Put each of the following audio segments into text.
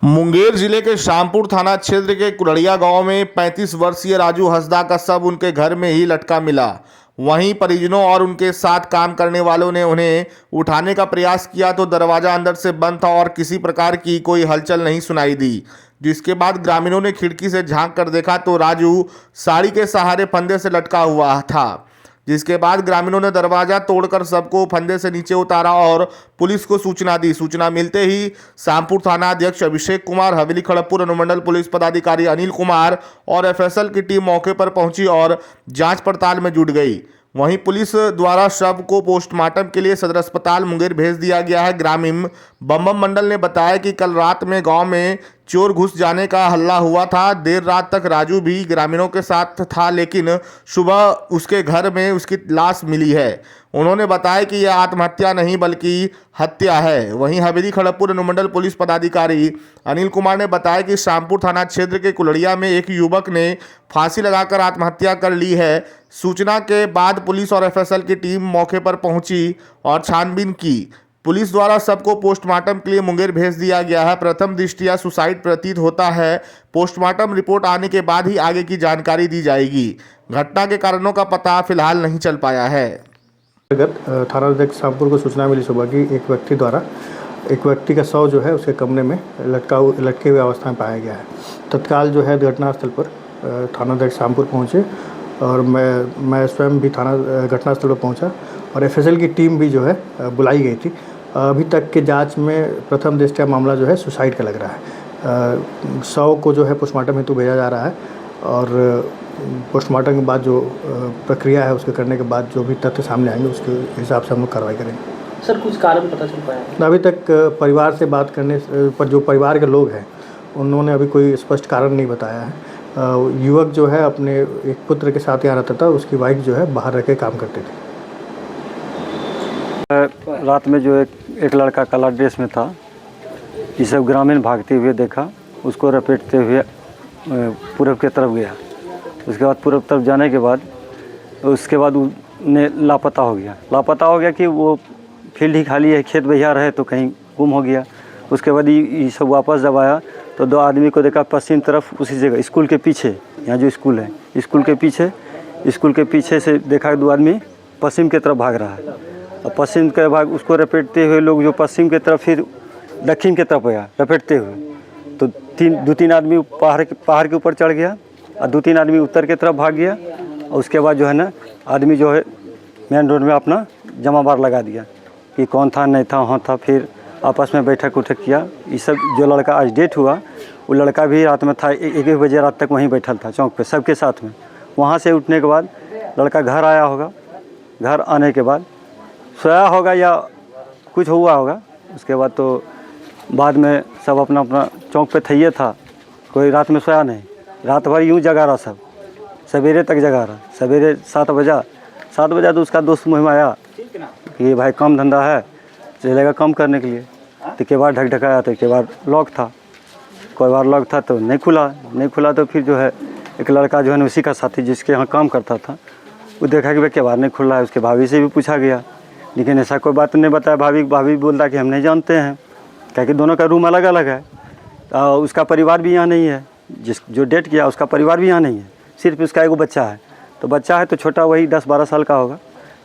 मुंगेर जिले के शामपुर थाना क्षेत्र के कुरड़िया गांव में 35 वर्षीय राजू हंसदा का शव उनके घर में ही लटका मिला। वहीं परिजनों और उनके साथ काम करने वालों ने उन्हें उठाने का प्रयास किया तो दरवाजा अंदर से बंद था और किसी प्रकार की कोई हलचल नहीं सुनाई दी। जिसके बाद ग्रामीणों ने खिड़की से झांक कर देखा तो राजू साड़ी के सहारे फंदे से लटका हुआ था। जिसके बाद ग्रामीणों ने दरवाजा तोड़कर सबको फंदे से नीचे उतारा और पुलिस को सूचना दी। सूचना मिलते ही शामपुर थाना अध्यक्ष अभिषेक कुमार, हवेली खड़गपुर अनुमंडल पुलिस पदाधिकारी अनिल कुमार और एफएसएल की टीम मौके पर पहुंची और जांच पड़ताल में जुट गई। वहीं पुलिस द्वारा शव को पोस्टमार्टम के लिए सदर अस्पताल मुंगेर भेज दिया गया है। ग्रामीण बम्बम मंडल ने बताया कि कल रात में गांव में चोर घुस जाने का हल्ला हुआ था। देर रात तक राजू भी ग्रामीणों के साथ था, लेकिन सुबह उसके घर में उसकी लाश मिली है। उन्होंने बताया कि यह आत्महत्या नहीं बल्कि हत्या है। वहीं हवेली खड़गपुर अनुमंडल पुलिस पदाधिकारी अनिल कुमार ने बताया कि शामपुर थाना क्षेत्र के कुलड़िया में एक युवक ने फांसी लगाकर आत्महत्या कर ली है। सूचना के बाद पुलिस और एफएसएल की टीम मौके पर पहुंची और छानबीन की। पुलिस द्वारा सबको पोस्टमार्टम के लिए मुंगेर भेज दिया गया है। प्रथम दृष्टया सुसाइड प्रतीत होता है। पोस्टमार्टम रिपोर्ट आने के बाद ही आगे की जानकारी दी जाएगी। घटना के कारणों का पता फिलहाल नहीं चल पाया है। थाना अध्यक्ष शामपुर को सूचना मिली सुबह की एक व्यक्ति का शव जो है उसके कमरे में लटके हुए अवस्था में पाया गया है। तत्काल जो है घटनास्थल पर थाना अध्यक्ष शामपुर पहुँचे और मैं स्वयं भी घटनास्थल पर पहुँचा और एफएसएल की टीम भी जो है बुलाई गई थी। अभी तक के जांच में प्रथम दृष्टया मामला जो है सुसाइड का लग रहा है। शव को जो है पोस्टमार्टम हेतु भेजा जा रहा है और पोस्टमार्टम के बाद जो प्रक्रिया है उसके करने के बाद जो भी तथ्य सामने आएंगे उसके हिसाब से हम लोग कार्रवाई करेंगे। सर, कुछ कारण पता चल पाया? अभी तक परिवार से बात करने पर जो परिवार के लोग हैं उन्होंने अभी कोई स्पष्ट कारण नहीं बताया है। युवक जो है अपने एक पुत्र के साथ यहाँ रहता था, उसकी वाइफ जो है बाहर रह के काम करते थे। रात में जो एक लड़का काला ड्रेस में था, ये सब ग्रामीण भागते हुए देखा, उसको लपेटते हुए पूरब की तरफ गया। उसके बाद पूरब तरफ जाने के बाद लापता हो गया कि वो फील्ड ही खाली है, खेत बहियार है तो कहीं गुम हो गया। उसके बाद ये सब वापस जब आया तो दो आदमी को देखा पश्चिम तरफ, उसी जगह स्कूल के पीछे, यहाँ जो स्कूल है स्कूल के पीछे से देखा दो आदमी पश्चिम की तरफ भाग रहा है। और पश्चिम के भाग उसको लपेटते हुए लोग जो पश्चिम की तरफ फिर दक्षिण की तरफ गया लपेटते हुए, तो दो तीन आदमी पहाड़ के ऊपर चढ़ गया और दो तीन आदमी उत्तर की तरफ भाग गया। और उसके बाद जो है ना आदमी जो है मेन रोड में अपना जमा बार लगा दिया कि कौन था नहीं था, वहाँ था। फिर आपस में बैठक उठक किया। ये सब जो लड़का आज डेट हुआ वो लड़का भी रात में था, 1 बजे रात तक वहीं बैठा था चौक पे सबके साथ में। वहाँ से उठने के बाद लड़का घर आया होगा, घर आने के बाद सोया होगा या कुछ हुआ होगा। उसके बाद तो बाद में सब अपना अपना चौक पे थैये था, कोई रात में सोया नहीं, रात भर यूँ जगा रहा, सब सवेरे तक जगा रहा। सवेरे 7 बजा तो उसका दोस्त मुँह में आया कि भाई काम धंधा है, चलेगा काम करने के लिए। तो के बार ढकढकाया तो के बार लॉक था, कोई बार लॉक था तो नहीं खुला तो फिर जो है एक लड़का जो है ना उसी का साथी जिसके यहाँ काम करता था, वो देखा कि भाई के बार नहीं खुल रहा है। उसके भाभी से भी पूछा गया, लेकिन ऐसा कोई बात नहीं बताया। भाभी बोलता कि हम नहीं जानते हैं, क्या कि दोनों का रूम अलग अलग है। उसका परिवार भी यहाँ नहीं है, जो डेट किया उसका परिवार भी यहाँ नहीं है, सिर्फ उसका एक बच्चा है। तो बच्चा है तो छोटा, वही 10-12 साल का होगा।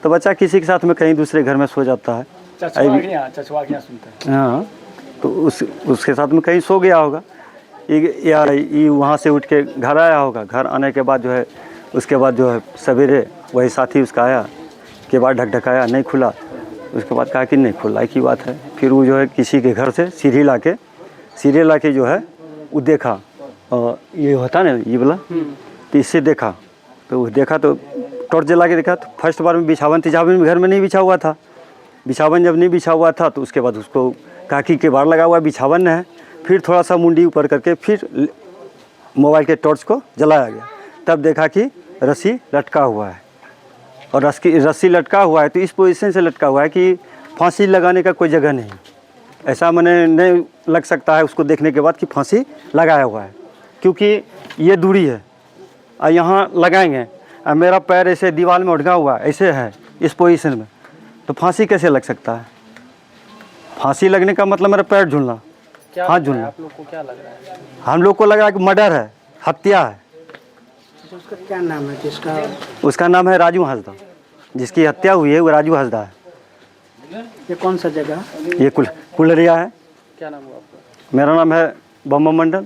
तो बच्चा किसी के साथ में कहीं दूसरे घर में सो जाता है, चचवा गया सुनते हैं। हाँ, तो उसके साथ में कहीं सो गया होगा या ये वहाँ से उठ के घर आया होगा। घर आने के बाद जो है उसके बाद जो है सवेरे वही साथी उसका आया, के बाद ढकढकाया, नहीं खुला। उसके बाद कहा कि नहीं खुला की बात है। फिर वो जो है किसी के घर से सीढ़ी ला के जो है वो देखा, ये होता ना ये बोला, तो इससे देखा तो टॉर्च जला के देखा तो फर्स्ट बार में बिछावन घर में नहीं बिछा हुआ था। बिछावन जब नहीं बिछा हुआ था तो उसके बाद उसको कहा कि के बार लगा हुआ बिछावन है। फिर थोड़ा सा मुंडी ऊपर करके फिर मोबाइल के टॉर्च को जलाया गया, तब देखा कि रस्सी लटका हुआ है। और रस्सी लटका हुआ है तो इस पोजीशन से लटका हुआ है कि फांसी लगाने का कोई जगह नहीं, ऐसा मैंने नहीं लग सकता है उसको देखने के बाद कि फांसी लगाया हुआ है, क्योंकि ये दूरी है और यहाँ लगाएंगे और मेरा पैर ऐसे दीवार में उठगा हुआ ऐसे है इस पोजीशन में, तो फांसी कैसे लग सकता है? फांसी लगने का मतलब मेरा पैर झूलना, क्या हाथ लग रहा है? झूलना। आप लोग को क्या लग रहा है? हम लोग को लग रहा है कि मर्डर है, हत्या है। उसका क्या नाम है जिसका? उसका नाम है राजू हंसदा, जिसकी हत्या हुई है वो राजू हंसदा है। ये कौन सा जगह? ये कुलरिया है। क्या नाम हुआ आपका? मेरा नाम है बम मंडल।